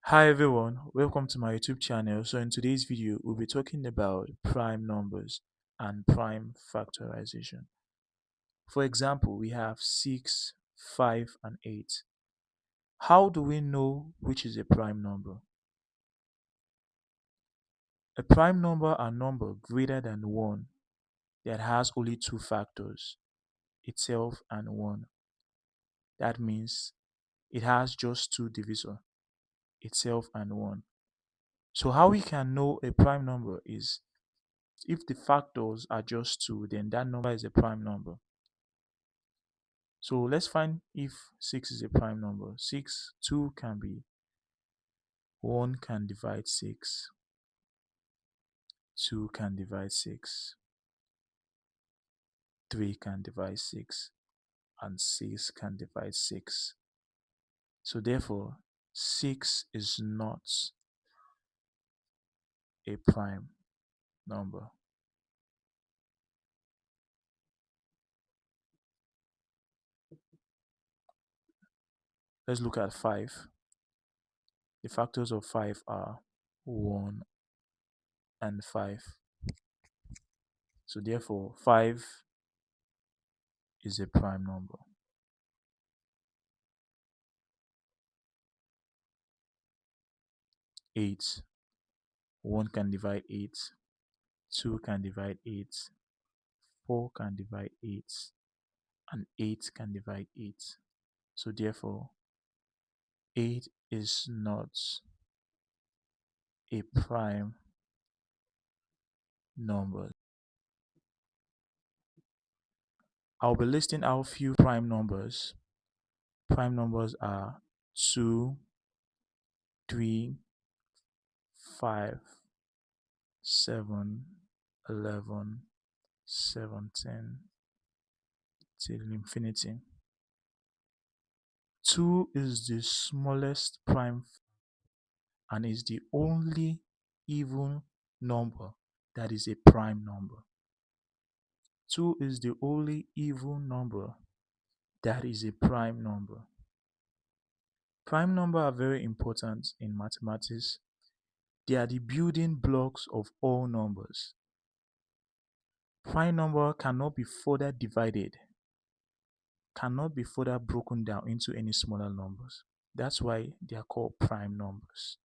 Hi everyone, welcome to my YouTube channel. So in today's video, we'll be talking about prime numbers and prime factorization. For example, we have 6, 5, and 8. How do we know which is a prime number? A prime number are number greater than 1 that has only two factors, itself and 1. That means it has just two divisor, itself and 1. So how we can know a prime number is if the factors are just two, then that number is a prime number. So let's find if 6 is a prime number. 6, 2 can be 1 can divide 6, 2 can divide 6, 3 can divide 6, and 6 can divide 6. So therefore, 6 is not a prime number. Let's look at 5. The factors of 5 are 1 and 5. So therefore, 5 is a prime number. 8. 1 can divide 8, 2 can divide 8, 4 can divide 8, and 8 can divide 8. So therefore, 8 is not a prime number. I'll be listing out few prime numbers. Prime numbers are 2, 3, 5, 7, 11, 17 till infinity. 2 is the smallest prime and is the only even number that is a prime number. 2 is the only even number that is a prime number. Prime numbers are very important in mathematics. They are the building blocks of all numbers. Prime number cannot be further divided, cannot be further broken down into any smaller numbers. That's why they are called prime numbers.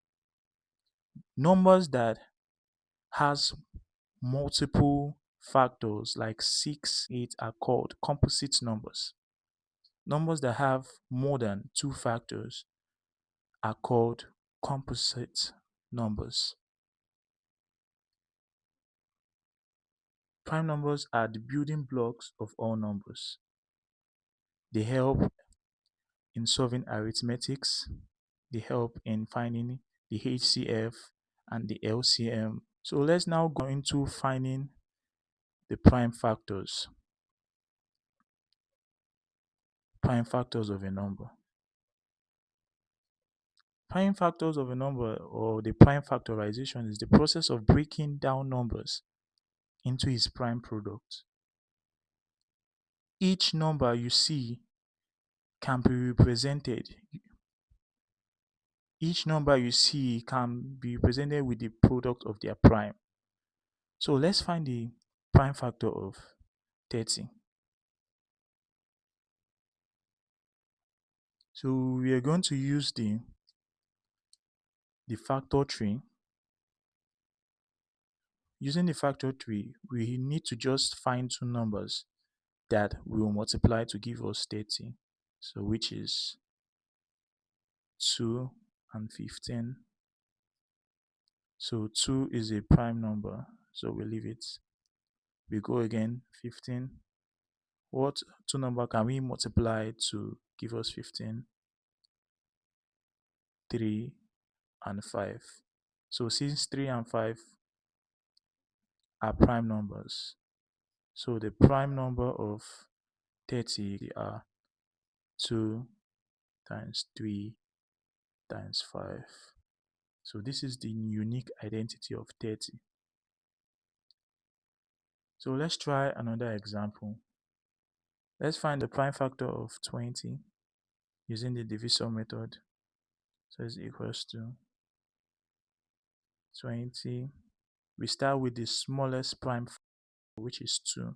Numbers that has multiple factors like 6, 8 are called composite numbers. Numbers that have more than two factors are called composite numbers. Prime numbers are the building blocks of all numbers. They help in solving arithmetics, they help in finding the HCF and the LCM. So let's now go into finding the prime factors of a number. Prime factors of a number, or the prime factorization, is the process of breaking down numbers into its prime product. Each number you see can be represented. Each number you see can be represented with the product of their prime. So let's find the prime factor of 30. So we are going to use the factor tree. Using the factor tree, we need to just find two numbers that will multiply to give us 30. So which is 2 and 15. So 2 is a prime number, so we leave it. We go again, 15. What two number can we multiply to give us 15? 3 and 5. So since 3 and 5 are prime numbers, so the prime number of 30 are 2 times 3 times 5. So this is the unique identity of 30. So let's try another example. Let's find the prime factor of 20 using the divisor method. So it's equals to 20. We start with the smallest prime factor, which is 2.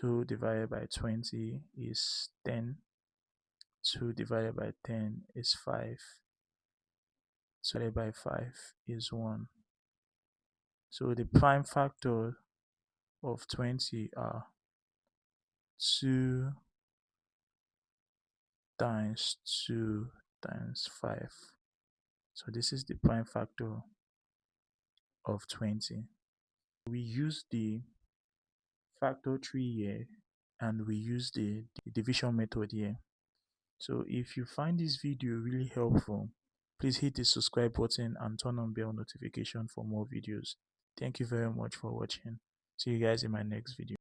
2 divided by 20 is 10. 2 divided by 10 is 5. 2 divided by 5 is 1. So the prime factor of 20 are 2 times 2 times 5. So this is the prime factor of 20. We use the factor tree here, and we use the division method here. So if you find this video really helpful, please hit the subscribe button and turn on bell notification for more videos. Thank you very much for watching. See you guys in my next video.